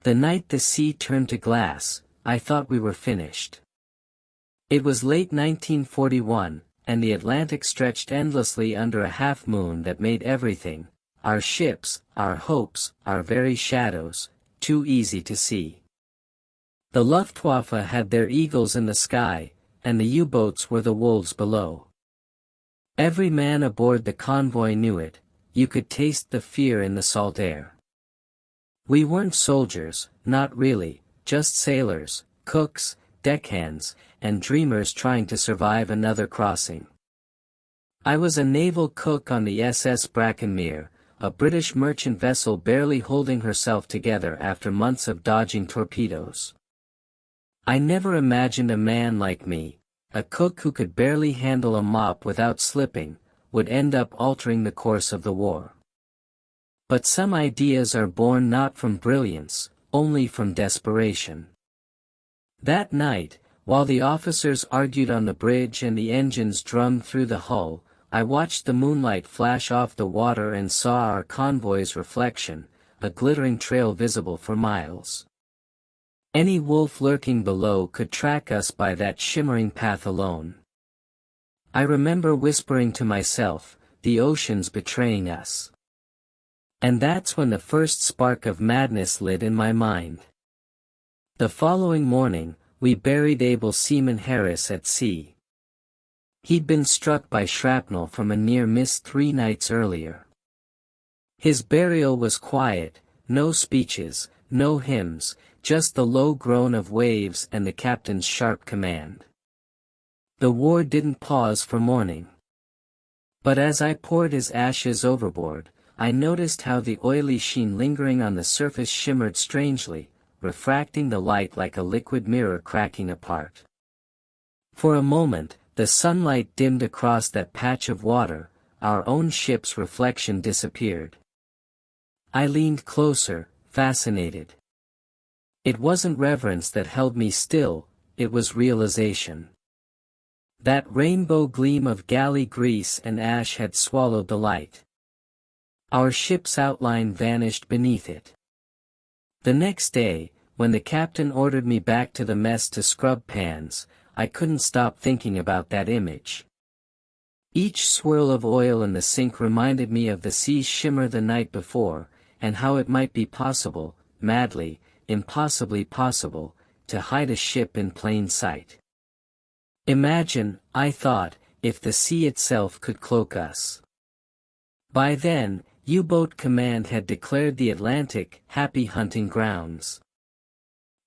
The night the sea turned to glass, I thought we were finished. It was late 1941, and the Atlantic stretched endlessly under a half-moon that made everything, our ships, our hopes, our very shadows, too easy to see. The Luftwaffe had their eagles in the sky, and the U-boats were the wolves below. Every man aboard the convoy knew it, you could taste the fear in the salt air. We weren't soldiers, not really, just sailors, cooks, deckhands, and dreamers trying to survive another crossing. I was a naval cook on the SS Brackenmere, a British merchant vessel barely holding herself together after months of dodging torpedoes. I never imagined a man like me, a cook who could barely handle a mop without slipping, would end up altering the course of the war. But some ideas are born not from brilliance, only from desperation. That night, while the officers argued on the bridge and the engines drummed through the hull, I watched the moonlight flash off the water and saw our convoy's reflection, a glittering trail visible for miles. Any wolf lurking below could track us by that shimmering path alone. I remember whispering to myself, the ocean's betraying us. And that's when the first spark of madness lit in my mind. The following morning, we buried able seaman Harris at sea. He'd been struck by shrapnel from a near miss 3 nights earlier. His burial was quiet, no speeches, no hymns, just the low groan of waves and the captain's sharp command. The war didn't pause for mourning. But as I poured his ashes overboard, I noticed how the oily sheen lingering on the surface shimmered strangely, refracting the light like a liquid mirror cracking apart. For a moment, the sunlight dimmed across that patch of water, our own ship's reflection disappeared. I leaned closer, fascinated. It wasn't reverence that held me still, it was realization. That rainbow gleam of galley grease and ash had swallowed the light. Our ship's outline vanished beneath it. The next day, when the captain ordered me back to the mess to scrub pans, I couldn't stop thinking about that image. Each swirl of oil in the sink reminded me of the sea's shimmer the night before, and how it might be possible, madly, impossibly possible, to hide a ship in plain sight. Imagine, I thought, if the sea itself could cloak us. By then, U-boat command had declared the Atlantic happy hunting grounds.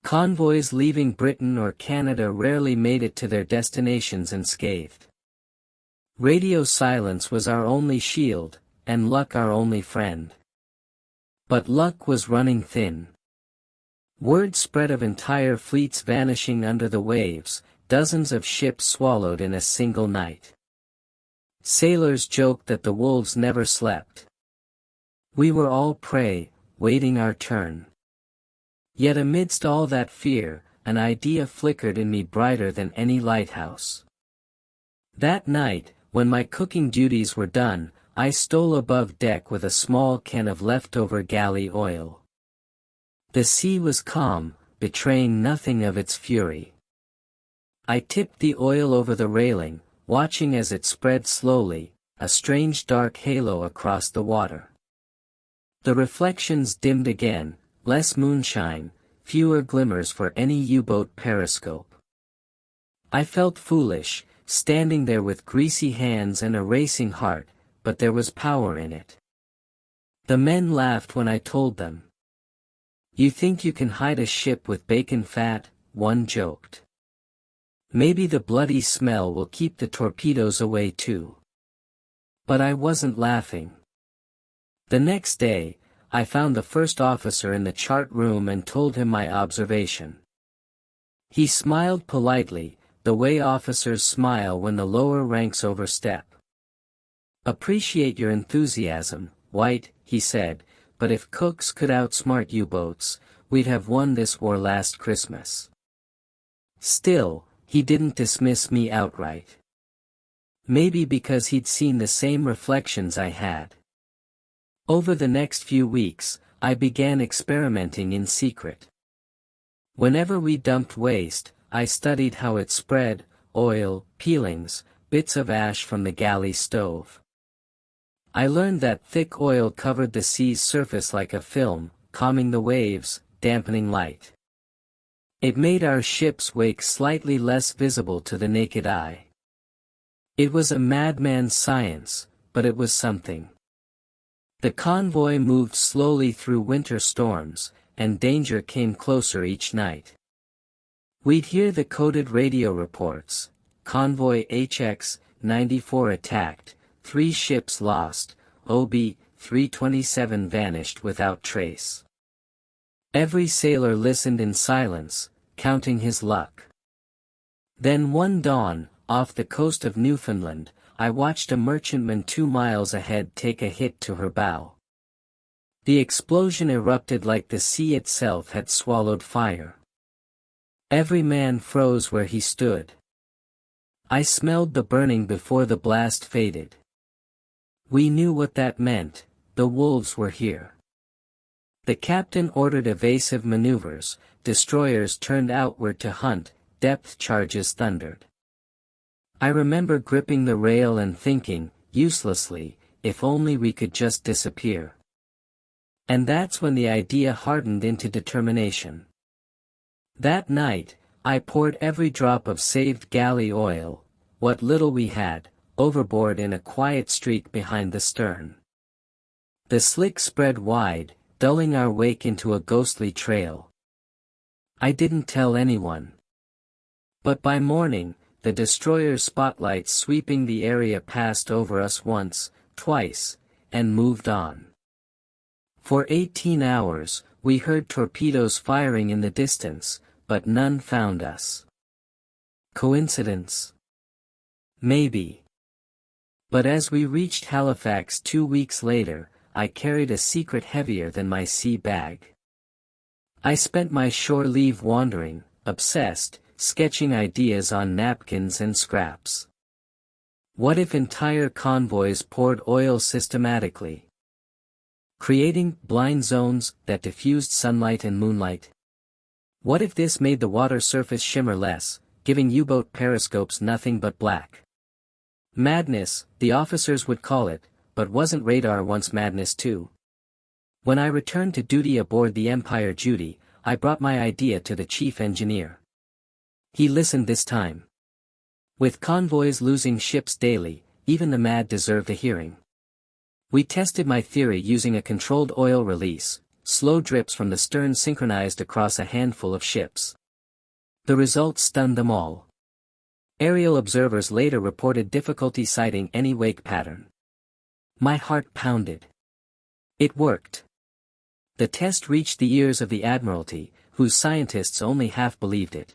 Convoys leaving Britain or Canada rarely made it to their destinations unscathed. Radio silence was our only shield, and luck our only friend. But luck was running thin. Word spread of entire fleets vanishing under the waves, dozens of ships swallowed in a single night. Sailors joked that the wolves never slept. We were all prey, waiting our turn. Yet amidst all that fear, an idea flickered in me brighter than any lighthouse. That night, when my cooking duties were done, I stole above deck with a small can of leftover galley oil. The sea was calm, betraying nothing of its fury. I tipped the oil over the railing, watching as it spread slowly, a strange dark halo across the water. The reflections dimmed again, less moonshine, fewer glimmers for any U-boat periscope. I felt foolish, standing there with greasy hands and a racing heart, but there was power in it. The men laughed when I told them. "You think you can hide a ship with bacon fat?" one joked. "Maybe the bloody smell will keep the torpedoes away too." But I wasn't laughing. The next day, I found the first officer in the chart room and told him my observation. He smiled politely, the way officers smile when the lower ranks overstep. "Appreciate your enthusiasm, White," he said, "but if cooks could outsmart U-boats, we'd have won this war last Christmas." Still, he didn't dismiss me outright. Maybe because he'd seen the same reflections I had. Over the next few weeks, I began experimenting in secret. Whenever we dumped waste, I studied how it spread: oil, peelings, bits of ash from the galley stove. I learned that thick oil covered the sea's surface like a film, calming the waves, dampening light. It made our ship's wake slightly less visible to the naked eye. It was a madman's science, but it was something. The convoy moved slowly through winter storms, and danger came closer each night. We'd hear the coded radio reports: convoy HX-94 attacked, 3 ships lost, OB-327 vanished without trace. Every sailor listened in silence, counting his luck. Then one dawn, off the coast of Newfoundland, I watched a merchantman 2 miles ahead take a hit to her bow. The explosion erupted like the sea itself had swallowed fire. Every man froze where he stood. I smelled the burning before the blast faded. We knew what that meant: the wolves were here. The captain ordered evasive maneuvers, destroyers turned outward to hunt, depth charges thundered. I remember gripping the rail and thinking, uselessly, if only we could just disappear. And that's when the idea hardened into determination. That night, I poured every drop of saved galley oil, what little we had, overboard in a quiet streak behind the stern. The slick spread wide, dulling our wake into a ghostly trail. I didn't tell anyone. But by morning, the destroyer's spotlights sweeping the area passed over us once, twice, and moved on. For 18 hours, we heard torpedoes firing in the distance, but none found us. Coincidence? Maybe. But as we reached Halifax 2 weeks later, I carried a secret heavier than my sea bag. I spent my shore leave wandering, obsessed, sketching ideas on napkins and scraps. What if entire convoys poured oil systematically, creating blind zones that diffused sunlight and moonlight? What if this made the water surface shimmer less, giving U-boat periscopes nothing but black? Madness, the officers would call it, but wasn't radar once madness too? When I returned to duty aboard the Empire Judy, I brought my idea to the chief engineer. He listened this time. With convoys losing ships daily, even the mad deserved a hearing. We tested my theory using a controlled oil release, slow drips from the stern synchronized across a handful of ships. The results stunned them all. Aerial observers later reported difficulty sighting any wake pattern. My heart pounded. It worked. The test reached the ears of the Admiralty, whose scientists only half believed it.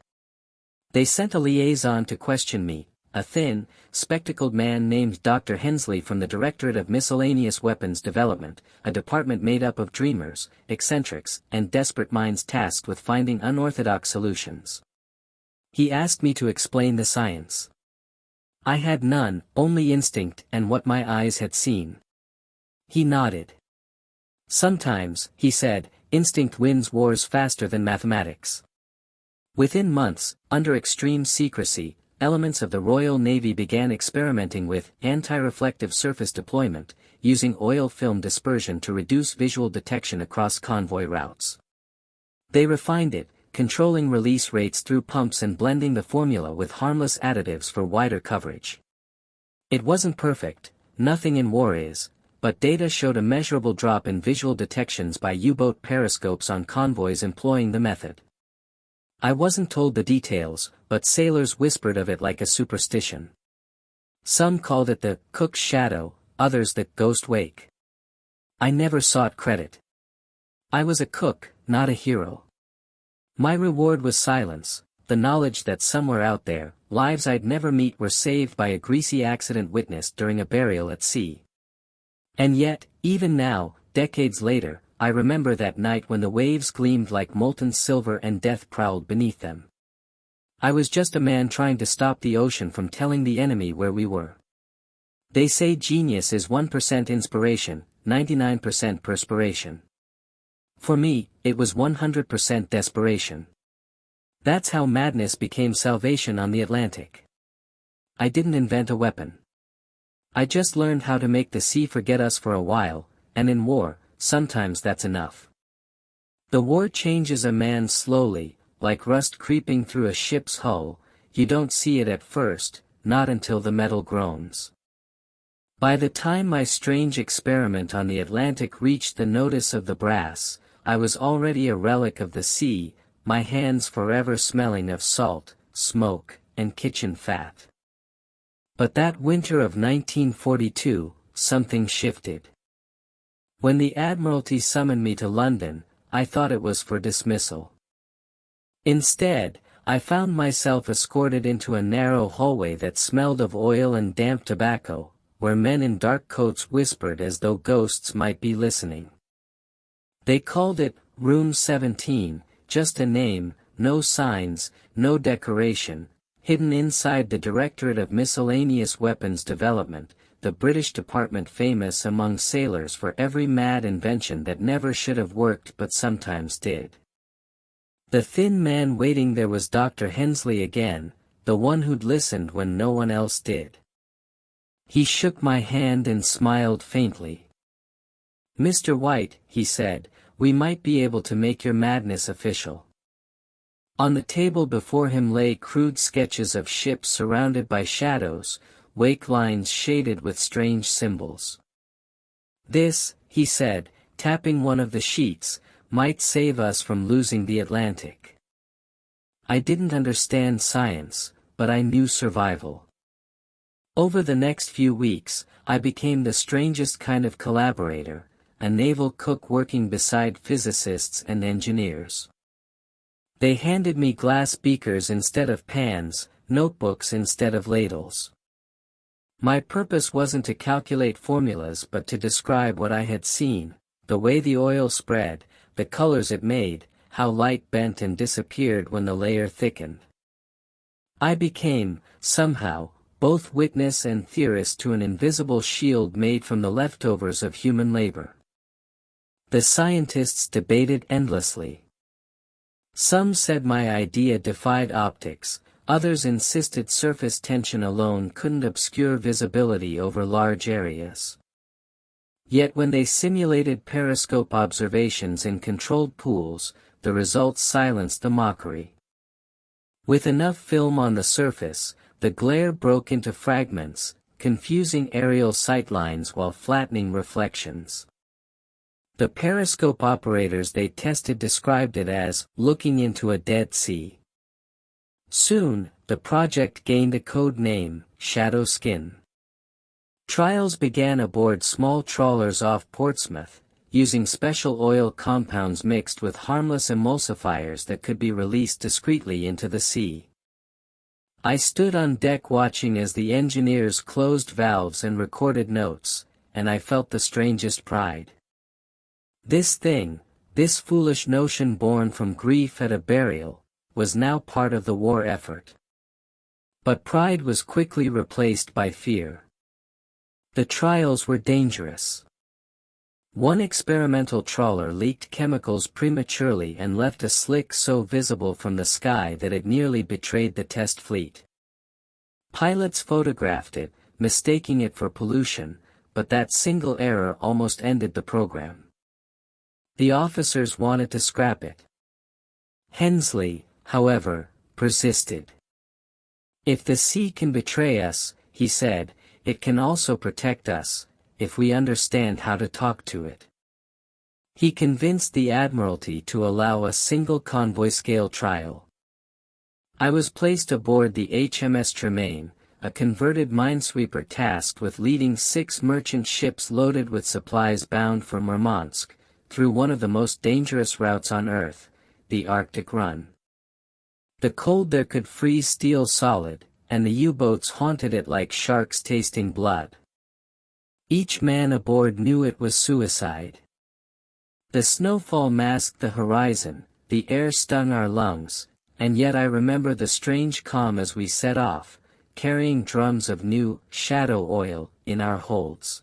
They sent a liaison to question me, a thin, spectacled man named Dr. Hensley from the Directorate of Miscellaneous Weapons Development, a department made up of dreamers, eccentrics, and desperate minds tasked with finding unorthodox solutions. He asked me to explain the science. I had none, only instinct and what my eyes had seen. He nodded. Sometimes, he said, instinct wins wars faster than mathematics. Within months, under extreme secrecy, elements of the Royal Navy began experimenting with anti-reflective surface deployment, using oil film dispersion to reduce visual detection across convoy routes. They refined it, controlling release rates through pumps and blending the formula with harmless additives for wider coverage. It wasn't perfect, nothing in war is, but data showed a measurable drop in visual detections by U-boat periscopes on convoys employing the method. I wasn't told the details, but sailors whispered of it like a superstition. Some called it the cook's shadow, others the ghost wake. I never sought credit. I was a cook, not a hero. My reward was silence, the knowledge that somewhere out there, lives I'd never meet were saved by a greasy accident witnessed during a burial at sea. And yet, even now, decades later, I remember that night when the waves gleamed like molten silver and death prowled beneath them. I was just a man trying to stop the ocean from telling the enemy where we were. They say genius is 1% inspiration, 99% perspiration. For me, it was 100% desperation. That's how madness became salvation on the Atlantic. I didn't invent a weapon. I just learned how to make the sea forget us for a while, and in war, sometimes that's enough. The war changes a man slowly, like rust creeping through a ship's hull. You don't see it at first, not until the metal groans. By the time my strange experiment on the Atlantic reached the notice of the brass, I was already a relic of the sea, my hands forever smelling of salt, smoke, and kitchen fat. But that winter of 1942, something shifted. When the Admiralty summoned me to London, I thought it was for dismissal. Instead, I found myself escorted into a narrow hallway that smelled of oil and damp tobacco, where men in dark coats whispered as though ghosts might be listening. They called it Room 17, just a name, no signs, no decoration, hidden inside the Directorate of Miscellaneous Weapons Development, the British department famous among sailors for every mad invention that never should have worked but sometimes did. The thin man waiting there was Dr. Hensley again, the one who'd listened when no one else did. He shook my hand and smiled faintly. "Mr. White," he said, "we might be able to make your madness official." On the table before him lay crude sketches of ships surrounded by shadows, wake lines shaded with strange symbols. "This," he said, tapping one of the sheets, "might save us from losing the Atlantic." I didn't understand science, but I knew survival. Over the next few weeks, I became the strangest kind of collaborator, a naval cook working beside physicists and engineers. They handed me glass beakers instead of pans, notebooks instead of ladles. My purpose wasn't to calculate formulas but to describe what I had seen, the way the oil spread, the colors it made, how light bent and disappeared when the layer thickened. I became, somehow, both witness and theorist to an invisible shield made from the leftovers of human labor. The scientists debated endlessly. Some said my idea defied optics, others insisted surface tension alone couldn't obscure visibility over large areas. Yet when they simulated periscope observations in controlled pools, the results silenced the mockery. With enough film on the surface, the glare broke into fragments, confusing aerial sightlines while flattening reflections. The periscope operators they tested described it as looking into a dead sea. Soon, the project gained a code name, Shadow Skin. Trials began aboard small trawlers off Portsmouth, using special oil compounds mixed with harmless emulsifiers that could be released discreetly into the sea. I stood on deck watching as the engineers closed valves and recorded notes, and I felt the strangest pride. This thing, this foolish notion born from grief at a burial, was now part of the war effort. But pride was quickly replaced by fear. The trials were dangerous. One experimental trawler leaked chemicals prematurely and left a slick so visible from the sky that it nearly betrayed the test fleet. Pilots photographed it, mistaking it for pollution, but that single error almost ended the program. The officers wanted to scrap it. Hensley, however, persisted. "If the sea can betray us," he said, "it can also protect us, if we understand how to talk to it." He convinced the Admiralty to allow a single convoy-scale trial. I was placed aboard the HMS Tremaine, a converted minesweeper tasked with leading 6 merchant ships loaded with supplies bound for Murmansk, through one of the most dangerous routes on Earth, the Arctic Run. The cold there could freeze steel solid, and the U-boats haunted it like sharks tasting blood. Each man aboard knew it was suicide. The snowfall masked the horizon, the air stung our lungs, and yet I remember the strange calm as we set off, carrying drums of new, shadow oil, in our holds.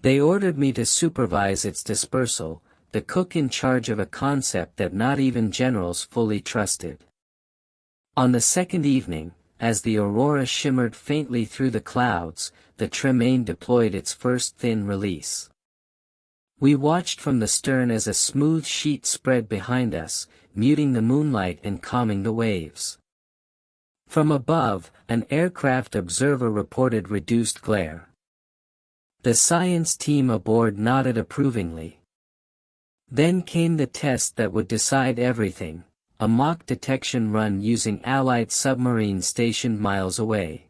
They ordered me to supervise its dispersal, the cook in charge of a concept that not even generals fully trusted. On the second evening, as the aurora shimmered faintly through the clouds, the Tremaine deployed its first thin release. We watched from the stern as a smooth sheet spread behind us, muting the moonlight and calming the waves. From above, an aircraft observer reported reduced glare. The science team aboard nodded approvingly. Then came the test that would decide everything, a mock detection run using Allied submarines stationed miles away.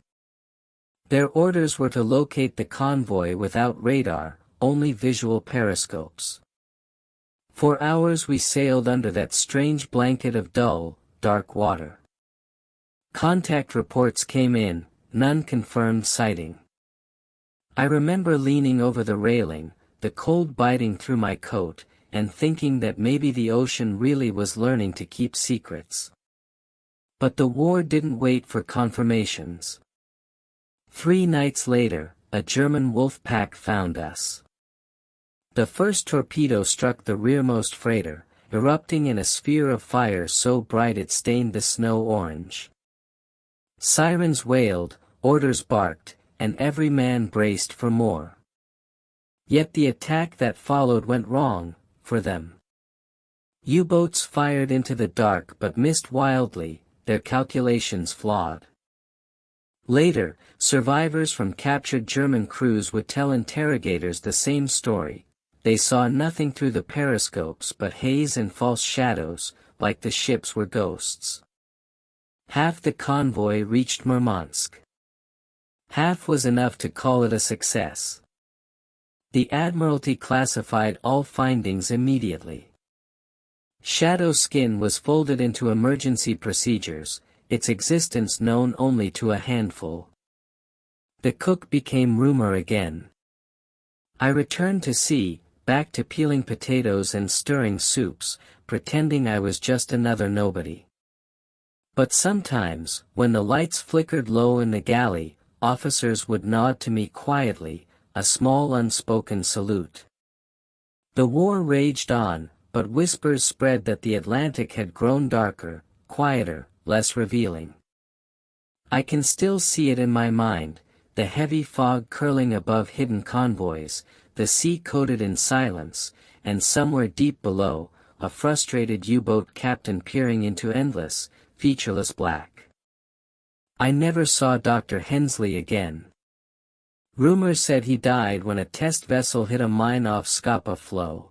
Their orders were to locate the convoy without radar, only visual periscopes. For hours we sailed under that strange blanket of dull, dark water. Contact reports came in, none confirmed sighting. I remember leaning over the railing, the cold biting through my coat, and thinking that maybe the ocean really was learning to keep secrets. But the war didn't wait for confirmations. 3 nights later, a German wolf pack found us. The first torpedo struck the rearmost freighter, erupting in a sphere of fire so bright it stained the snow orange. Sirens wailed, orders barked, and every man braced for more. Yet the attack that followed went wrong, for them. U-boats fired into the dark but missed wildly, their calculations flawed. Later, survivors from captured German crews would tell interrogators the same story. They saw nothing through the periscopes but haze and false shadows, like the ships were ghosts. Half the convoy reached Murmansk. Half was enough to call it a success. The Admiralty classified all findings immediately. Shadow skin was folded into emergency procedures, its existence known only to a handful. The cook became rumor again. I returned to sea, back to peeling potatoes and stirring soups, pretending I was just another nobody. But sometimes, when the lights flickered low in the galley, officers would nod to me quietly, a small unspoken salute. The war raged on, but whispers spread that the Atlantic had grown darker, quieter, less revealing. I can still see it in my mind, the heavy fog curling above hidden convoys, the sea coated in silence, and somewhere deep below, a frustrated U-boat captain peering into endless, featureless black. I never saw Dr. Hensley again. Rumors said he died when a test vessel hit a mine off Scapa Flow.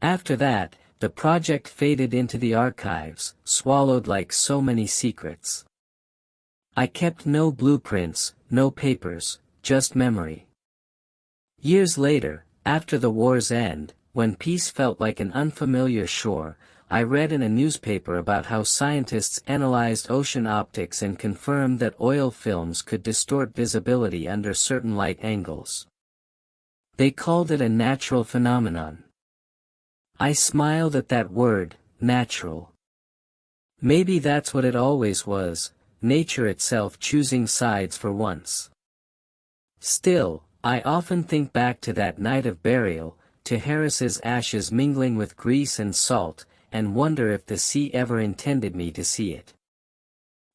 After that, the project faded into the archives, swallowed like so many secrets. I kept no blueprints, no papers, just memory. Years later, after the war's end, when peace felt like an unfamiliar shore, I read in a newspaper about how scientists analyzed ocean optics and confirmed that oil films could distort visibility under certain light angles. They called it a natural phenomenon. I smiled at that word, natural. Maybe that's what it always was, nature itself choosing sides for once. Still, I often think back to that night of burial, to Harris's ashes mingling with grease and salt, and wonder if the sea ever intended me to see it.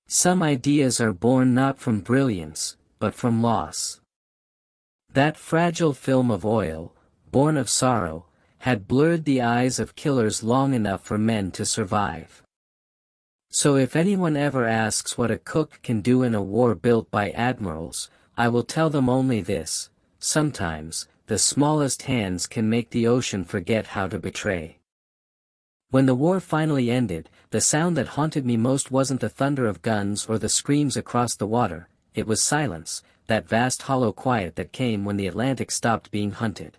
Some ideas are born not from brilliance, but from loss. That fragile film of oil, born of sorrow, had blurred the eyes of killers long enough for men to survive. So if anyone ever asks what a cook can do in a war built by admirals, I will tell them only this: sometimes, the smallest hands can make the ocean forget how to betray. When the war finally ended, the sound that haunted me most wasn't the thunder of guns or the screams across the water, it was silence, that vast hollow quiet that came when the Atlantic stopped being hunted.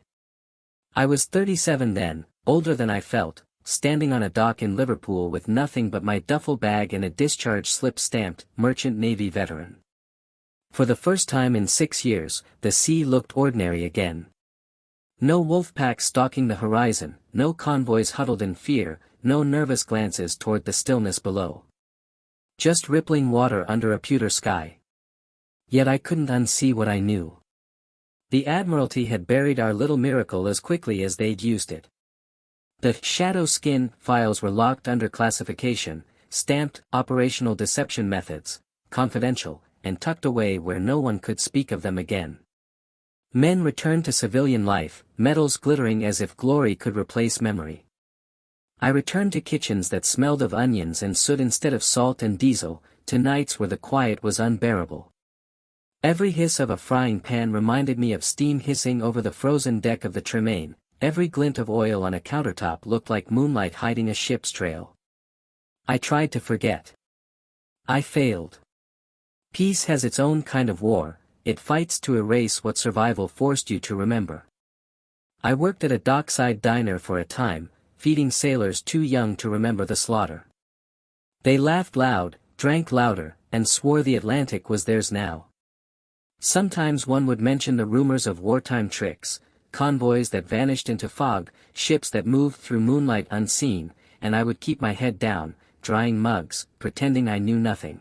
I was 37 then, older than I felt, standing on a dock in Liverpool with nothing but my duffel bag and a discharge slip stamped, Merchant Navy Veteran. For the first time in 6 years, the sea looked ordinary again. No wolf pack stalking the horizon, no convoys huddled in fear, no nervous glances toward the stillness below. Just rippling water under a pewter sky. Yet I couldn't unsee what I knew. The Admiralty had buried our little miracle as quickly as they'd used it. The shadow skin files were locked under classification, stamped operational deception methods, confidential, and tucked away where no one could speak of them again. Men returned to civilian life, medals glittering as if glory could replace memory. I returned to kitchens that smelled of onions and soot instead of salt and diesel, to nights where the quiet was unbearable. Every hiss of a frying pan reminded me of steam hissing over the frozen deck of the Tremaine, every glint of oil on a countertop looked like moonlight hiding a ship's trail. I tried to forget. I failed. Peace has its own kind of war, it fights to erase what survival forced you to remember. I worked at a dockside diner for a time, feeding sailors too young to remember the slaughter. They laughed loud, drank louder, and swore the Atlantic was theirs now. Sometimes one would mention the rumors of wartime tricks, convoys that vanished into fog, ships that moved through moonlight unseen, and I would keep my head down, drying mugs, pretending I knew nothing.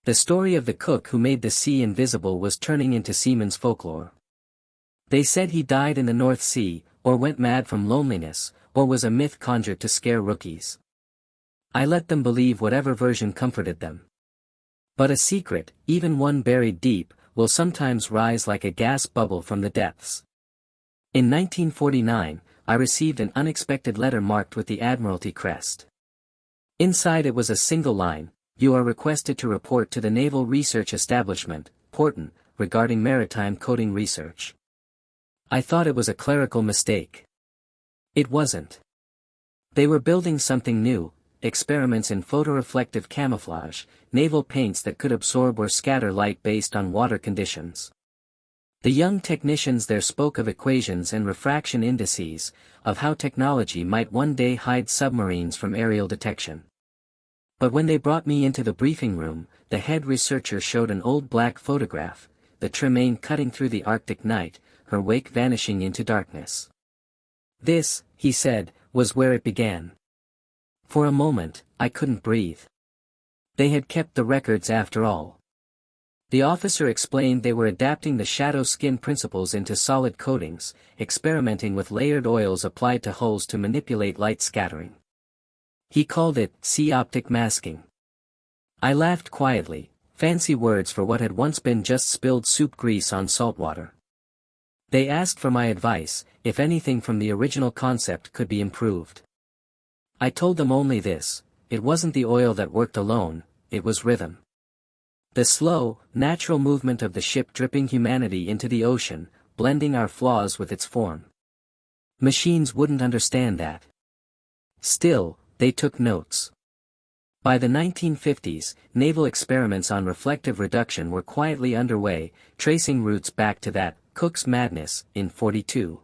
The story of the cook who made the sea invisible was turning into seaman's folklore. They said he died in the North Sea, or went mad from loneliness, or was a myth conjured to scare rookies. I let them believe whatever version comforted them. But a secret, even one buried deep, will sometimes rise like a gas bubble from the depths. In 1949, I received an unexpected letter marked with the Admiralty crest. Inside it was a single line: "You are requested to report to the Naval Research Establishment, Porton, regarding maritime coding research." I thought it was a clerical mistake. It wasn't. They were building something new, experiments in photoreflective camouflage, naval paints that could absorb or scatter light based on water conditions. The young technicians there spoke of equations and refraction indices, of how technology might one day hide submarines from aerial detection. But when they brought me into the briefing room, the head researcher showed an old black photograph, the Tremaine cutting through the Arctic night, her wake vanishing into darkness. This, he said, was where it began. For a moment, I couldn't breathe. They had kept the records after all. The officer explained they were adapting the shadow skin principles into solid coatings, experimenting with layered oils applied to hulls to manipulate light scattering. He called it sea optic masking. I laughed quietly, fancy words for what had once been just spilled soup grease on salt water. They asked for my advice, if anything from the original concept could be improved. I told them only this: it wasn't the oil that worked alone, it was rhythm. The slow, natural movement of the ship dripping humanity into the ocean, blending our flaws with its form. Machines wouldn't understand that. Still, they took notes. By the 1950s, naval experiments on reflective reduction were quietly underway, tracing roots back to that Cook's madness in '42.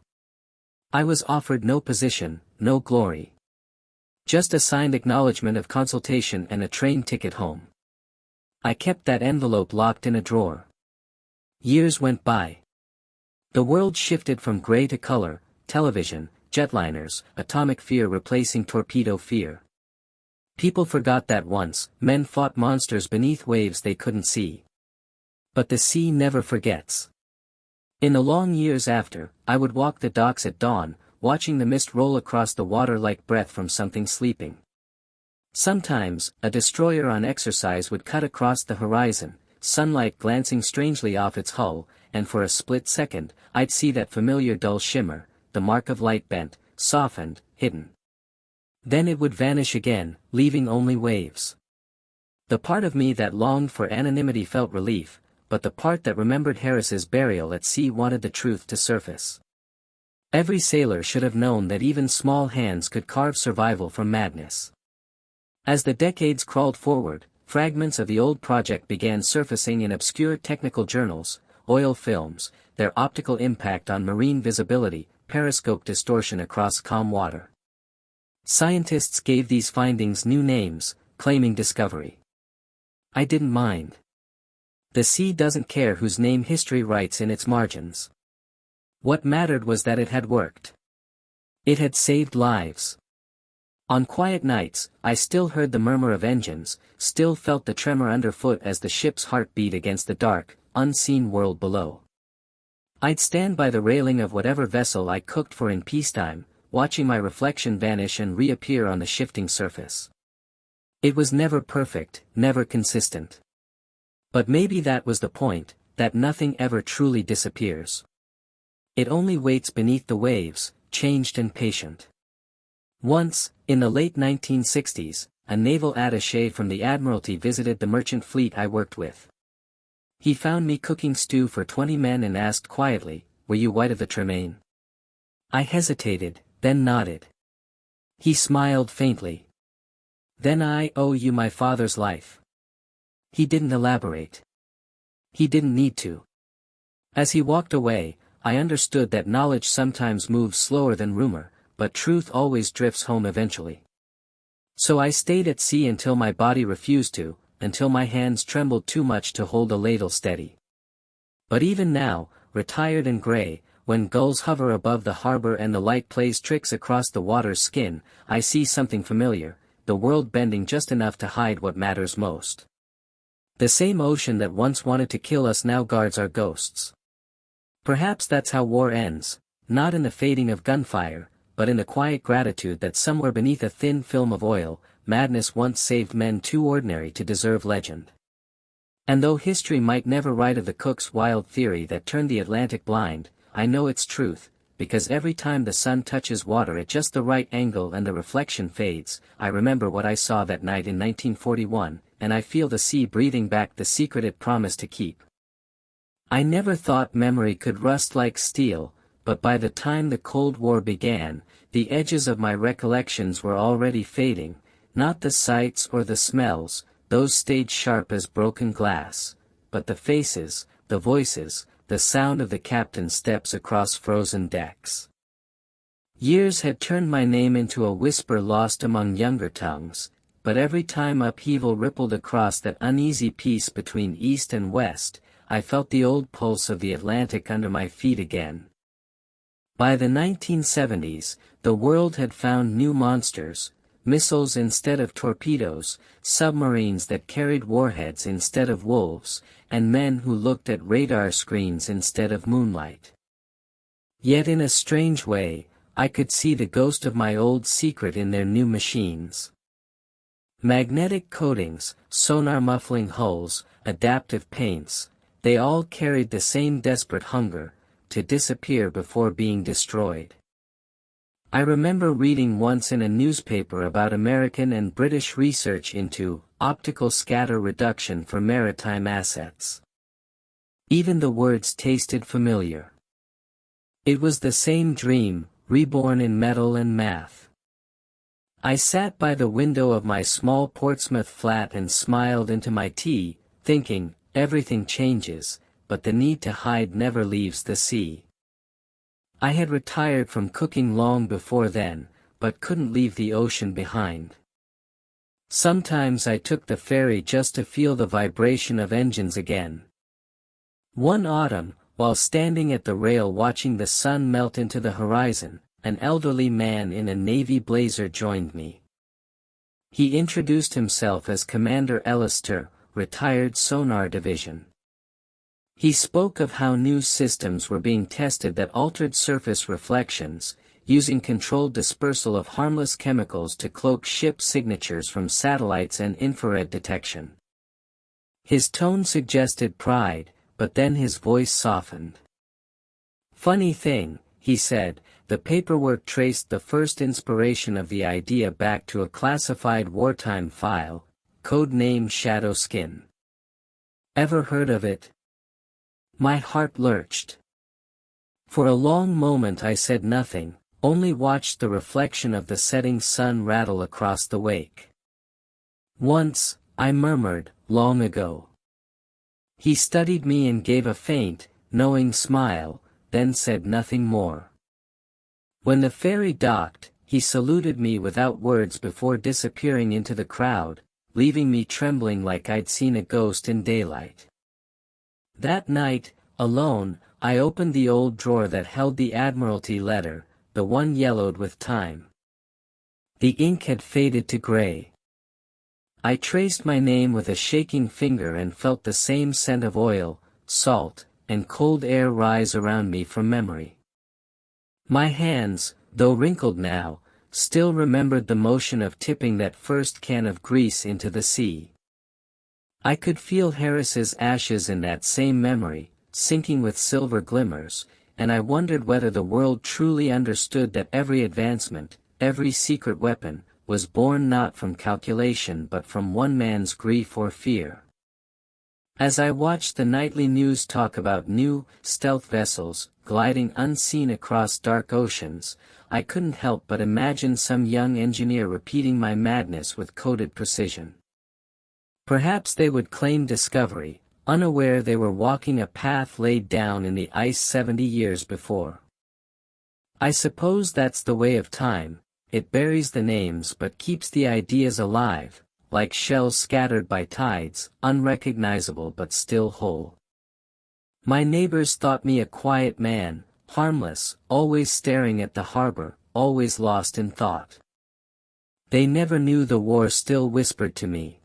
I was offered no position, no glory. Just a signed acknowledgement of consultation and a train ticket home. I kept that envelope locked in a drawer. Years went by. The world shifted from gray to color, television, jetliners, atomic fear replacing torpedo fear. People forgot that once, men fought monsters beneath waves they couldn't see. But the sea never forgets. In the long years after, I would walk the docks at dawn, watching the mist roll across the water like breath from something sleeping. Sometimes, a destroyer on exercise would cut across the horizon, sunlight glancing strangely off its hull, and for a split second, I'd see that familiar dull shimmer, the mark of light bent, softened, hidden. Then it would vanish again, leaving only waves. The part of me that longed for anonymity felt relief, but the part that remembered Harris's burial at sea wanted the truth to surface. Every sailor should have known that even small hands could carve survival from madness. As the decades crawled forward, fragments of the old project began surfacing in obscure technical journals: oil films, their optical impact on marine visibility, periscope distortion across calm water. Scientists gave these findings new names, claiming discovery. I didn't mind. The sea doesn't care whose name history writes in its margins. What mattered was that it had worked. It had saved lives. On quiet nights, I still heard the murmur of engines, still felt the tremor underfoot as the ship's heart beat against the dark, unseen world below. I'd stand by the railing of whatever vessel I cooked for in peacetime, watching my reflection vanish and reappear on the shifting surface. It was never perfect, never consistent. But maybe that was the point, that nothing ever truly disappears. It only waits beneath the waves, changed and patient. Once, in the late 1960s, a naval attaché from the Admiralty visited the merchant fleet I worked with. He found me cooking stew for 20 men and asked quietly, "Were you White of the Tremaine?" I hesitated, then nodded. He smiled faintly. "Then I owe you my father's life." He didn't elaborate. He didn't need to. As he walked away, I understood that knowledge sometimes moves slower than rumor, but truth always drifts home eventually. So I stayed at sea until my body refused to, until my hands trembled too much to hold a ladle steady. But even now, retired and gray, when gulls hover above the harbor and the light plays tricks across the water's skin, I see something familiar, the world bending just enough to hide what matters most. The same ocean that once wanted to kill us now guards our ghosts. Perhaps that's how war ends, not in the fading of gunfire, but in the quiet gratitude that somewhere beneath a thin film of oil, madness once saved men too ordinary to deserve legend. And though history might never write of the cook's wild theory that turned the Atlantic blind, I know its truth, because every time the sun touches water at just the right angle and the reflection fades, I remember what I saw that night in 1941, and I feel the sea breathing back the secret it promised to keep. I never thought memory could rust like steel, but by the time the Cold War began, the edges of my recollections were already fading, not the sights or the smells, those stayed sharp as broken glass, but the faces, the voices, the sound of the captain's steps across frozen decks. Years had turned my name into a whisper lost among younger tongues, but every time upheaval rippled across that uneasy peace between east and west, I felt the old pulse of the Atlantic under my feet again. By the 1970s, the world had found new monsters, missiles instead of torpedoes, submarines that carried warheads instead of wolves, and men who looked at radar screens instead of moonlight. Yet in a strange way, I could see the ghost of my old secret in their new machines. Magnetic coatings, sonar muffling hulls, adaptive paints, they all carried the same desperate hunger, to disappear before being destroyed. I remember reading once in a newspaper about American and British research into optical scatter reduction for maritime assets. Even the words tasted familiar. It was the same dream, reborn in metal and math. I sat by the window of my small Portsmouth flat and smiled into my tea, thinking, everything changes, but the need to hide never leaves the sea. I had retired from cooking long before then, but couldn't leave the ocean behind. Sometimes I took the ferry just to feel the vibration of engines again. One autumn, while standing at the rail watching the sun melt into the horizon, an elderly man in a navy blazer joined me. He introduced himself as Commander Ellister, retired sonar division. He spoke of how new systems were being tested that altered surface reflections, using controlled dispersal of harmless chemicals to cloak ship signatures from satellites and infrared detection. His tone suggested pride, but then his voice softened. "Funny thing," he said, "the paperwork traced the first inspiration of the idea back to a classified wartime file, code name Shadow Skin. Ever heard of it?" My heart lurched. For a long moment I said nothing, only watched the reflection of the setting sun rattle across the wake. "Once," I murmured, "long ago." He studied me and gave a faint, knowing smile, then said nothing more. When the ferry docked, he saluted me without words before disappearing into the crowd, leaving me trembling like I'd seen a ghost in daylight. That night, alone, I opened the old drawer that held the Admiralty letter, the one yellowed with time. The ink had faded to gray. I traced my name with a shaking finger and felt the same scent of oil, salt, and cold air rise around me from memory. My hands, though wrinkled now, still remembered the motion of tipping that first can of grease into the sea. I could feel Harris's ashes in that same memory, sinking with silver glimmers, and I wondered whether the world truly understood that every advancement, every secret weapon, was born not from calculation but from one man's grief or fear. As I watched the nightly news talk about new, stealth vessels, gliding unseen across dark oceans, I couldn't help but imagine some young engineer repeating my madness with coded precision. Perhaps they would claim discovery, unaware they were walking a path laid down in the ice 70 years before. I suppose that's the way of time, it buries the names but keeps the ideas alive, like shells scattered by tides, unrecognizable but still whole. My neighbors thought me a quiet man, harmless, always staring at the harbor, always lost in thought. They never knew the war still whispered to me.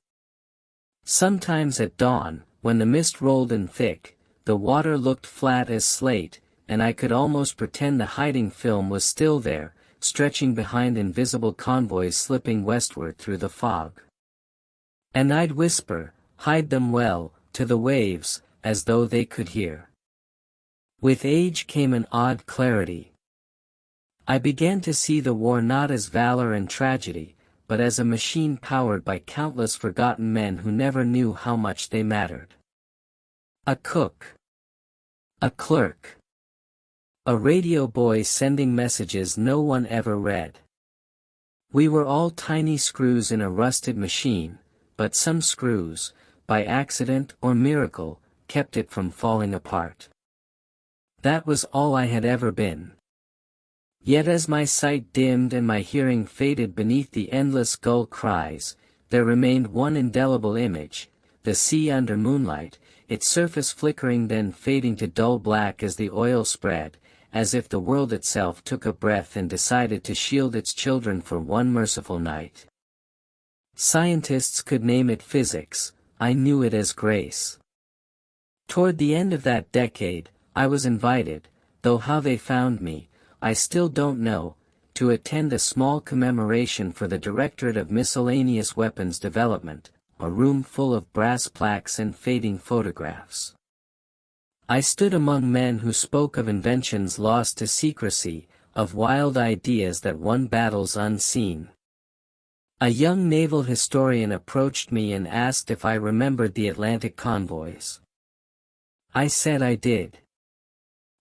Sometimes at dawn, when the mist rolled in thick, the water looked flat as slate, and I could almost pretend the hiding film was still there, stretching behind invisible convoys slipping westward through the fog. And I'd whisper, "Hide them well," to the waves, as though they could hear. With age came an odd clarity. I began to see the war not as valor and tragedy, but as a machine powered by countless forgotten men who never knew how much they mattered. A cook. A clerk. A radio boy sending messages no one ever read. We were all tiny screws in a rusted machine, but some screws, by accident or miracle, kept it from falling apart. That was all I had ever been. Yet as my sight dimmed and my hearing faded beneath the endless gull cries, there remained one indelible image, the sea under moonlight, its surface flickering then fading to dull black as the oil spread, as if the world itself took a breath and decided to shield its children for one merciful night. Scientists could name it physics, I knew it as grace. Toward the end of that decade, I was invited, though how they found me, I still don't know, to attend a small commemoration for the Directorate of Miscellaneous Weapons Development, a room full of brass plaques and fading photographs. I stood among men who spoke of inventions lost to secrecy, of wild ideas that won battles unseen. A young naval historian approached me and asked if I remembered the Atlantic convoys. I said I did.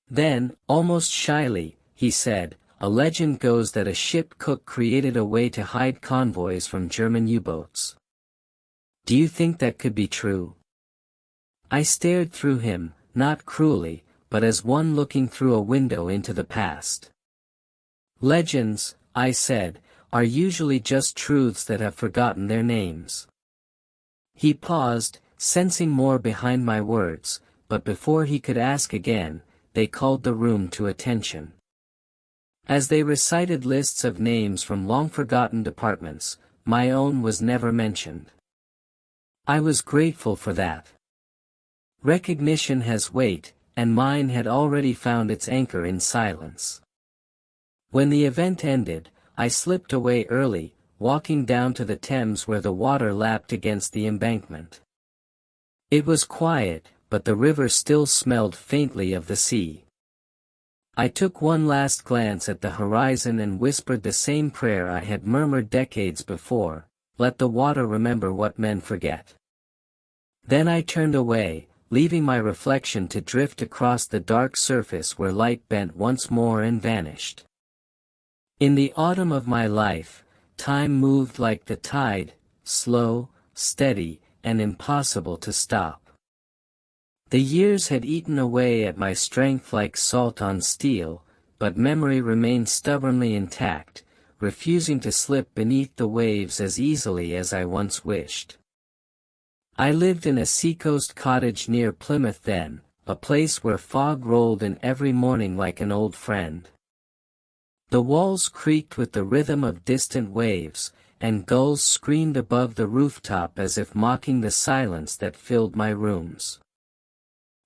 Then, almost shyly, he said, "A legend goes that a ship cook created a way to hide convoys from German U-boats. Do you think that could be true?" I stared through him, not cruelly, but as one looking through a window into the past. Legends, I said, are usually just truths that have forgotten their names. He paused, sensing more behind my words, but before he could ask again, they called the room to attention. As they recited lists of names from long-forgotten departments, my own was never mentioned. I was grateful for that. Recognition has weight, and mine had already found its anchor in silence. When the event ended, I slipped away early, walking down to the Thames where the water lapped against the embankment. It was quiet, but the river still smelled faintly of the sea. I took one last glance at the horizon and whispered the same prayer I had murmured decades before, "Let the water remember what men forget." Then I turned away, leaving my reflection to drift across the dark surface where light bent once more and vanished. In the autumn of my life, time moved like the tide, slow, steady, and impossible to stop. The years had eaten away at my strength like salt on steel, but memory remained stubbornly intact, refusing to slip beneath the waves as easily as I once wished. I lived in a seacoast cottage near Plymouth then, a place where fog rolled in every morning like an old friend. The walls creaked with the rhythm of distant waves, and gulls screamed above the rooftop as if mocking the silence that filled my rooms.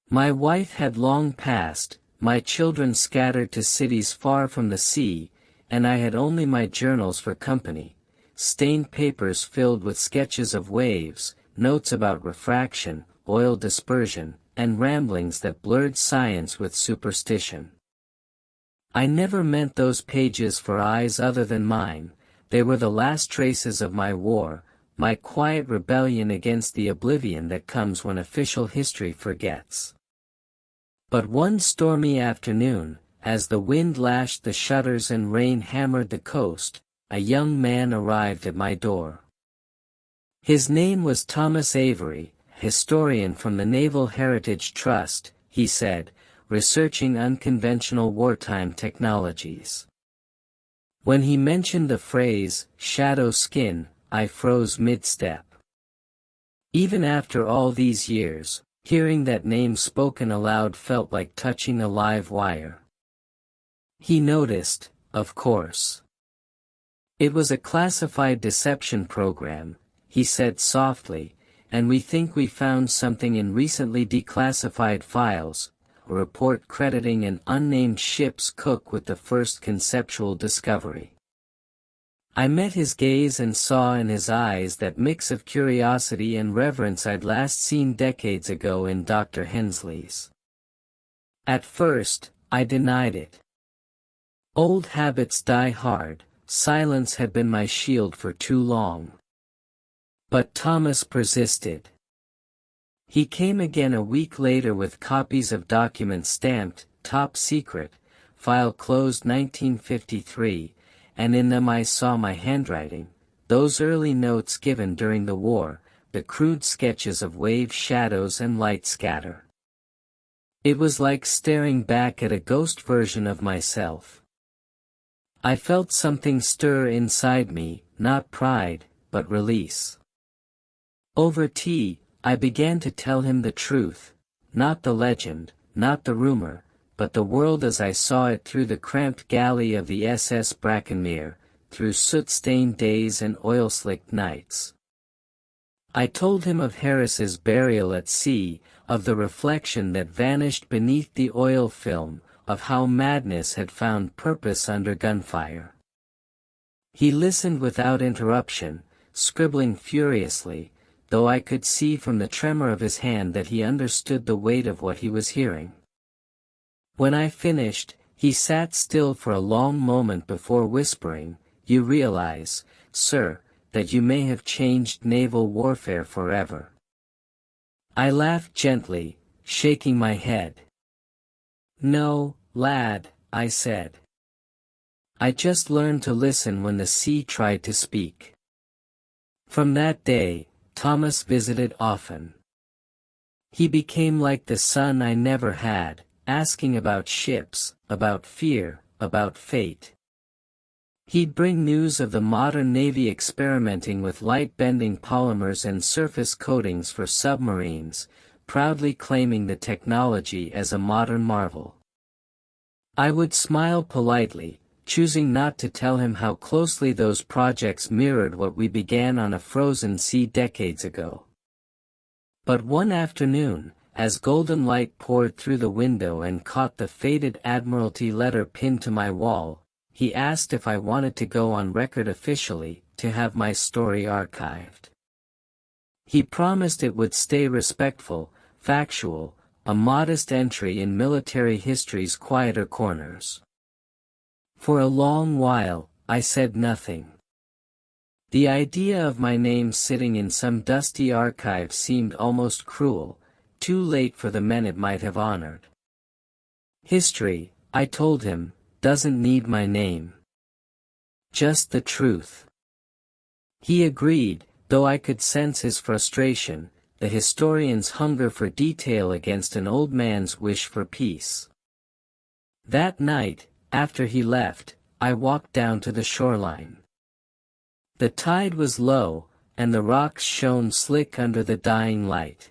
My wife had long passed, my children scattered to cities far from the sea, and I had only my journals for company, stained papers filled with sketches of waves, notes about refraction, oil dispersion, and ramblings that blurred science with superstition. I never meant those pages for eyes other than mine. They were the last traces of my war, my quiet rebellion against the oblivion that comes when official history forgets. But one stormy afternoon, as the wind lashed the shutters and rain hammered the coast, a young man arrived at my door. His name was Thomas Avery, historian from the Naval Heritage Trust, he said, researching unconventional wartime technologies. When he mentioned the phrase, shadow skin, I froze mid-step. Even after all these years, hearing that name spoken aloud felt like touching a live wire. He noticed, of course. It was a classified deception program, he said softly, and we think we found something in recently declassified files, a report crediting an unnamed ship's cook with the first conceptual discovery. I met his gaze and saw in his eyes that mix of curiosity and reverence I'd last seen decades ago in Dr. Hensley's. At first, I denied it. Old habits die hard, silence had been my shield for too long. But Thomas persisted. He came again a week later with copies of documents stamped, Top Secret, File Closed 1953, and in them I saw my handwriting, those early notes given during the war, the crude sketches of wave shadows and light scatter. It was like staring back at a ghost version of myself. I felt something stir inside me, not pride, but release. Over tea, I began to tell him the truth, not the legend, not the rumor, but the world as I saw it through the cramped galley of the SS Brackenmere, through soot-stained days and oil-slicked nights. I told him of Harris's burial at sea, of the reflection that vanished beneath the oil film, of how madness had found purpose under gunfire. He listened without interruption, scribbling furiously, though I could see from the tremor of his hand that he understood the weight of what he was hearing. When I finished, he sat still for a long moment before whispering, "You realize, sir, that you may have changed naval warfare forever." I laughed gently, shaking my head. "No, lad," I said. "I just learned to listen when the sea tried to speak." From that day, Thomas visited often. He became like the son I never had, asking about ships, about fear, about fate. He'd bring news of the modern Navy experimenting with light-bending polymers and surface coatings for submarines, proudly claiming the technology as a modern marvel. I would smile politely, choosing not to tell him how closely those projects mirrored what we began on a frozen sea decades ago. But one afternoon, as golden light poured through the window and caught the faded Admiralty letter pinned to my wall, he asked if I wanted to go on record officially, to have my story archived. He promised it would stay respectful, factual, a modest entry in military history's quieter corners. For a long while, I said nothing. The idea of my name sitting in some dusty archive seemed almost cruel, too late for the men it might have honored. History, I told him, doesn't need my name. Just the truth. He agreed, though I could sense his frustration, the historian's hunger for detail against an old man's wish for peace. That night, after he left, I walked down to the shoreline. The tide was low, and the rocks shone slick under the dying light.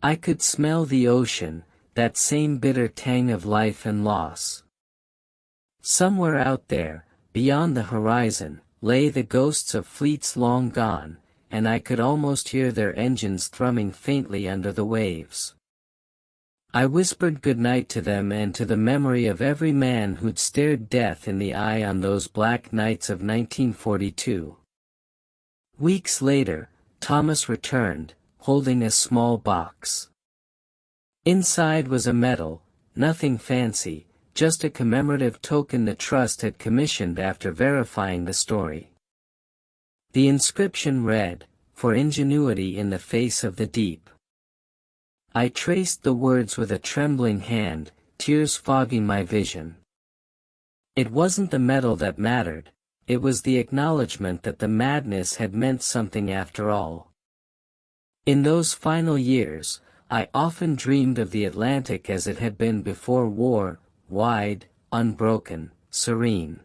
I could smell the ocean, that same bitter tang of life and loss. Somewhere out there, beyond the horizon, lay the ghosts of fleets long gone, and I could almost hear their engines thrumming faintly under the waves. I whispered goodnight to them and to the memory of every man who'd stared death in the eye on those black nights of 1942. Weeks later, Thomas returned, holding a small box. Inside was a medal, nothing fancy, just a commemorative token the trust had commissioned after verifying the story. The inscription read, "For ingenuity in the face of the deep." I traced the words with a trembling hand, tears fogging my vision. It wasn't the medal that mattered, it was the acknowledgement that the madness had meant something after all. In those final years, I often dreamed of the Atlantic as it had been before war, wide, unbroken, serene.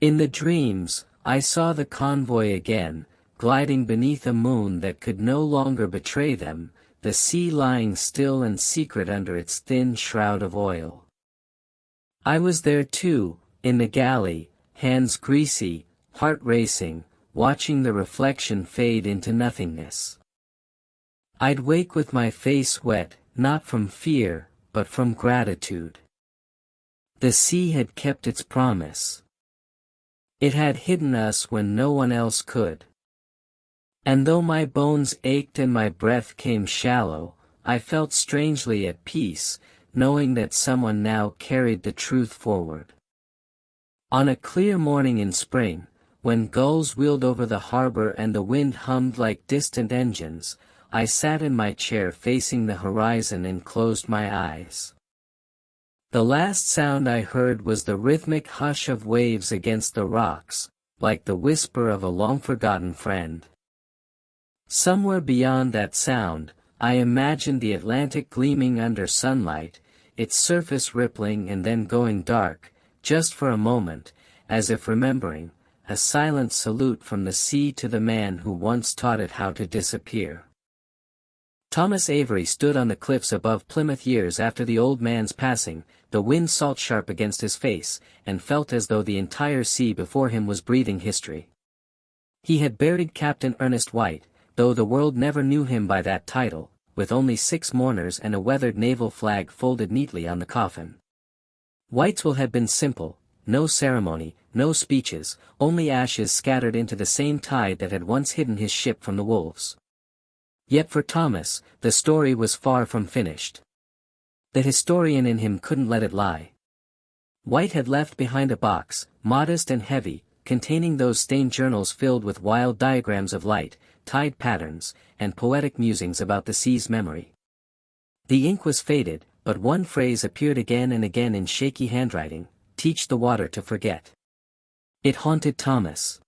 In the dreams, I saw the convoy again, gliding beneath a moon that could no longer betray them, the sea lying still and secret under its thin shroud of oil. I was there too, in the galley, hands greasy, heart racing, watching the reflection fade into nothingness. I'd wake with my face wet, not from fear, but from gratitude. The sea had kept its promise. It had hidden us when no one else could. And though my bones ached and my breath came shallow, I felt strangely at peace, knowing that someone now carried the truth forward. On a clear morning in spring, when gulls wheeled over the harbor and the wind hummed like distant engines, I sat in my chair facing the horizon and closed my eyes. The last sound I heard was the rhythmic hush of waves against the rocks, like the whisper of a long-forgotten friend. Somewhere beyond that sound, I imagined the Atlantic gleaming under sunlight, its surface rippling and then going dark, just for a moment, as if remembering, a silent salute from the sea to the man who once taught it how to disappear. Thomas Avery stood on the cliffs above Plymouth years after the old man's passing, the wind salt-sharp against his face, and felt as though the entire sea before him was breathing history. He had buried Captain Ernest White, though the world never knew him by that title, with only 6 mourners and a weathered naval flag folded neatly on the coffin. White's will had been simple, no ceremony, no speeches, only ashes scattered into the same tide that had once hidden his ship from the wolves. Yet for Thomas, the story was far from finished. The historian in him couldn't let it lie. White had left behind a box, modest and heavy, containing those stained journals filled with wild diagrams of light, tide patterns, and poetic musings about the sea's memory. The ink was faded, but one phrase appeared again and again in shaky handwriting: "Teach the water to forget." It haunted Thomas.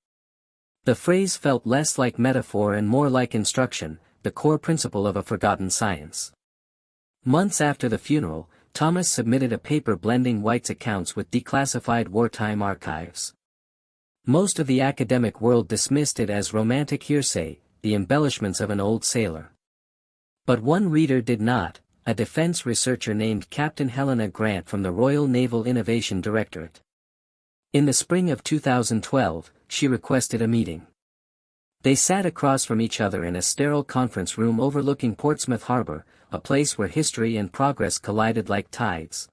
The phrase felt less like metaphor and more like instruction, the core principle of a forgotten science. Months after the funeral, Thomas submitted a paper blending White's accounts with declassified wartime archives. Most of the academic world dismissed it as romantic hearsay, the embellishments of an old sailor. But one reader did not, a defense researcher named Captain Helena Grant from the Royal Naval Innovation Directorate. In the spring of 2012, she requested a meeting. They sat across from each other in a sterile conference room overlooking Portsmouth Harbor, a place where history and progress collided like tides.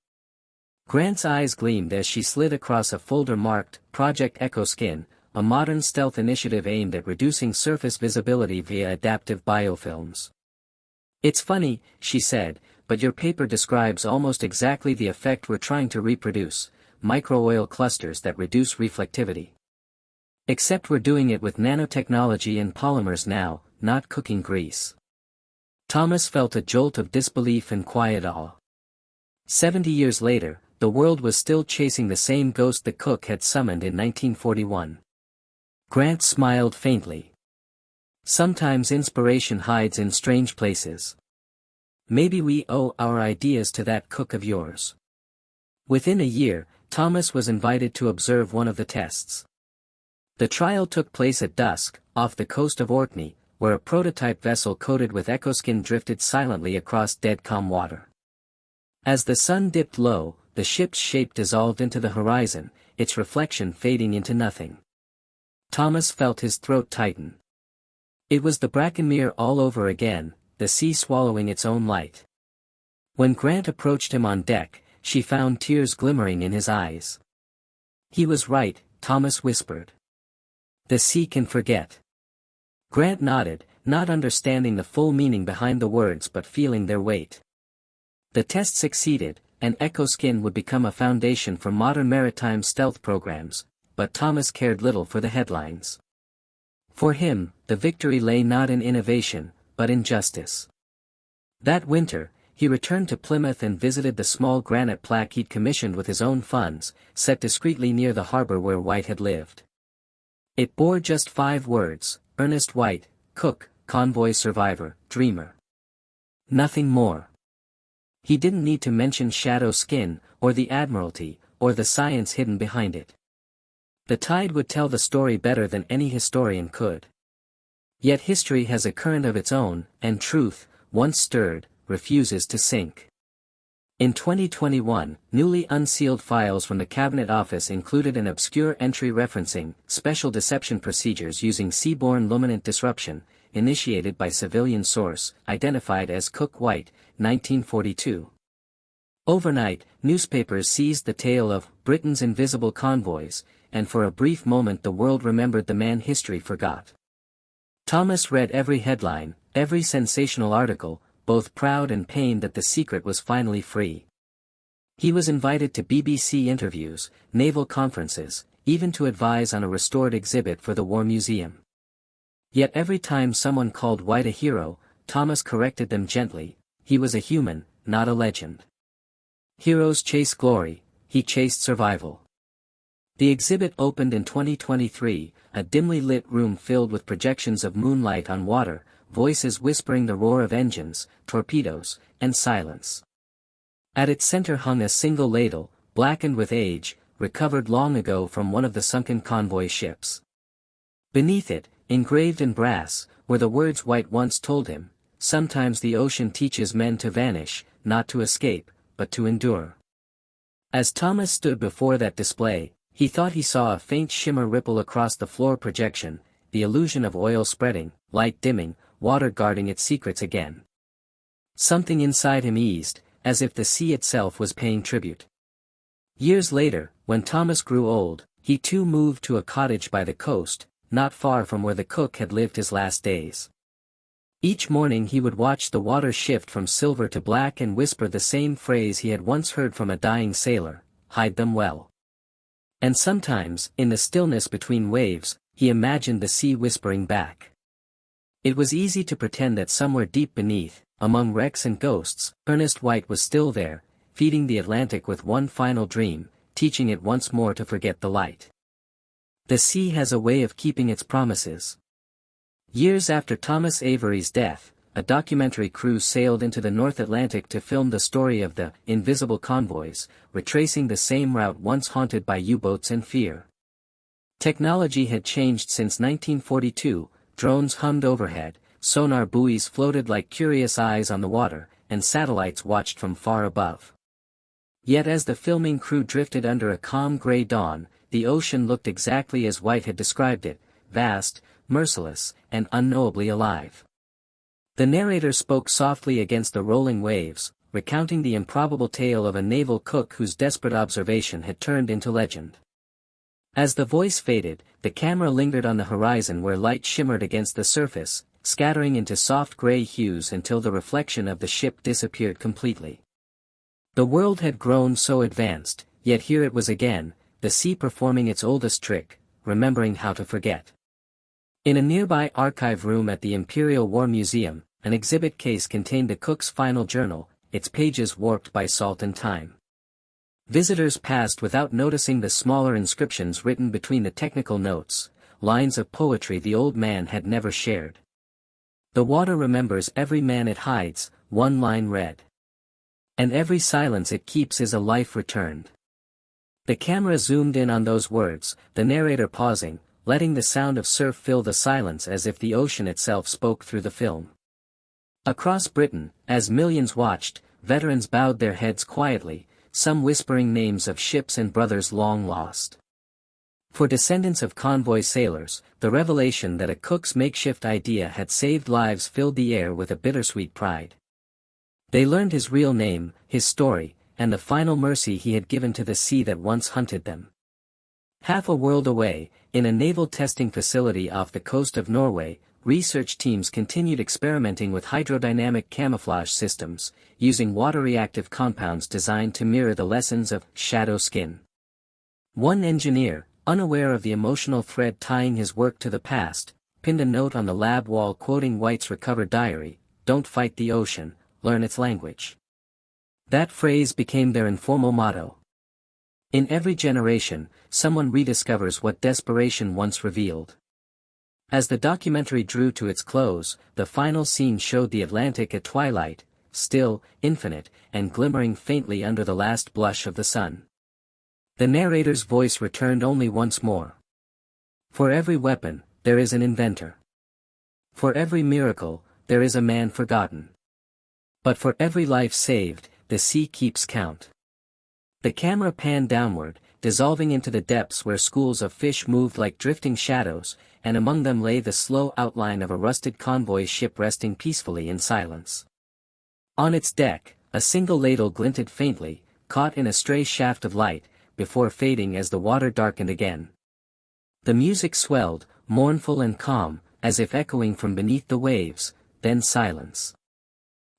Grant's eyes gleamed as she slid across a folder marked Project Echo Skin, a modern stealth initiative aimed at reducing surface visibility via adaptive biofilms. "It's funny," she said, "but your paper describes almost exactly the effect we're trying to reproduce: micro-oil clusters that reduce reflectivity. Except we're doing it with nanotechnology and polymers now, not cooking grease." Thomas felt a jolt of disbelief and quiet awe. 70 years later, the world was still chasing the same ghost the cook had summoned in 1941. Grant smiled faintly. "Sometimes inspiration hides in strange places. Maybe we owe our ideas to that cook of yours." Within a year, Thomas was invited to observe one of the tests. The trial took place at dusk, off the coast of Orkney, where a prototype vessel coated with echoskin drifted silently across dead calm water. As the sun dipped low, the ship's shape dissolved into the horizon, its reflection fading into nothing. Thomas felt his throat tighten. It was the Brackenmere all over again, the sea swallowing its own light. When Grant approached him on deck, she found tears glimmering in his eyes. "He was right," Thomas whispered. "The sea can forget." Grant nodded, not understanding the full meaning behind the words but feeling their weight. The test succeeded, and Echo Skin would become a foundation for modern maritime stealth programs, but Thomas cared little for the headlines. For him, the victory lay not in innovation, but in justice. That winter, he returned to Plymouth and visited the small granite plaque he'd commissioned with his own funds, set discreetly near the harbor where White had lived. It bore just 5 words: Ernest White, cook, convoy survivor, dreamer. Nothing more. He didn't need to mention Shadow Skin, or the Admiralty, or the science hidden behind it. The tide would tell the story better than any historian could. Yet history has a current of its own, and truth, once stirred, refuses to sink. In 2021, newly unsealed files from the Cabinet Office included an obscure entry referencing special deception procedures using seaborne luminant disruption, initiated by civilian source, identified as Cook White, 1942. Overnight, newspapers seized the tale of Britain's invisible convoys, and for a brief moment the world remembered the man history forgot. Thomas read every headline, every sensational article, both proud and pained that the secret was finally free. He was invited to BBC interviews, naval conferences, even to advise on a restored exhibit for the War Museum. Yet every time someone called White a hero, Thomas corrected them gently: he was a human, not a legend. Heroes chase glory, he chased survival. The exhibit opened in 2023, a dimly lit room filled with projections of moonlight on water, voices whispering the roar of engines, torpedoes, and silence. At its center hung a single ladle, blackened with age, recovered long ago from one of the sunken convoy ships. Beneath it, engraved in brass, were the words White once told him: "Sometimes the ocean teaches men to vanish, not to escape, but to endure." As Thomas stood before that display, he thought he saw a faint shimmer ripple across the floor projection, the illusion of oil spreading, light dimming, water guarding its secrets again. Something inside him eased, as if the sea itself was paying tribute. Years later, when Thomas grew old, he too moved to a cottage by the coast, not far from where the cook had lived his last days. Each morning he would watch the water shift from silver to black and whisper the same phrase he had once heard from a dying sailor: "Hide them well." And sometimes, in the stillness between waves, he imagined the sea whispering back. It was easy to pretend that somewhere deep beneath, among wrecks and ghosts, Ernest White was still there, feeding the Atlantic with one final dream, teaching it once more to forget the light. The sea has a way of keeping its promises. Years after Thomas Avery's death, a documentary crew sailed into the North Atlantic to film the story of the invisible convoys, retracing the same route once haunted by U-boats and fear. Technology had changed since 1942, drones hummed overhead, sonar buoys floated like curious eyes on the water, and satellites watched from far above. Yet as the filming crew drifted under a calm gray dawn, the ocean looked exactly as White had described it: vast, merciless, and unknowably alive. The narrator spoke softly against the rolling waves, recounting the improbable tale of a naval cook whose desperate observation had turned into legend. As the voice faded, the camera lingered on the horizon where light shimmered against the surface, scattering into soft gray hues until the reflection of the ship disappeared completely. The world had grown so advanced, yet here it was again, the sea performing its oldest trick, remembering how to forget. In a nearby archive room at the Imperial War Museum, an exhibit case contained the cook's final journal, its pages warped by salt and time. Visitors passed without noticing the smaller inscriptions written between the technical notes, lines of poetry the old man had never shared. "The water remembers every man it hides," one line read. "And every silence it keeps is a life returned." The camera zoomed in on those words, the narrator pausing, letting the sound of surf fill the silence as if the ocean itself spoke through the film. Across Britain, as millions watched, veterans bowed their heads quietly, some whispering names of ships and brothers long lost. For descendants of convoy sailors, the revelation that a cook's makeshift idea had saved lives filled the air with a bittersweet pride. They learned his real name, his story, and the final mercy he had given to the sea that once hunted them. Half a world away, in a naval testing facility off the coast of Norway, research teams continued experimenting with hydrodynamic camouflage systems, using water-reactive compounds designed to mirror the lessons of shadow skin. One engineer, unaware of the emotional thread tying his work to the past, pinned a note on the lab wall quoting White's recovered diary, "Don't fight the ocean, learn its language." That phrase became their informal motto. In every generation, someone rediscovers what desperation once revealed. As the documentary drew to its close, the final scene showed the Atlantic at twilight, still, infinite, and glimmering faintly under the last blush of the sun. The narrator's voice returned only once more. For every weapon, there is an inventor. For every miracle, there is a man forgotten. But for every life saved, the sea keeps count. The camera panned downward, dissolving into the depths where schools of fish moved like drifting shadows, and among them lay the slow outline of a rusted convoy ship resting peacefully in silence. On its deck, a single ladle glinted faintly, caught in a stray shaft of light, before fading as the water darkened again. The music swelled, mournful and calm, as if echoing from beneath the waves, then silence.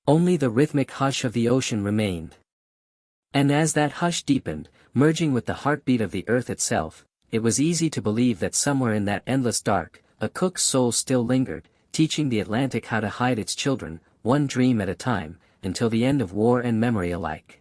Only the rhythmic hush of the ocean remained. And as that hush deepened, merging with the heartbeat of the earth itself, it was easy to believe that somewhere in that endless dark, a cook's soul still lingered, teaching the Atlantic how to hide its children, one dream at a time, until the end of war and memory alike.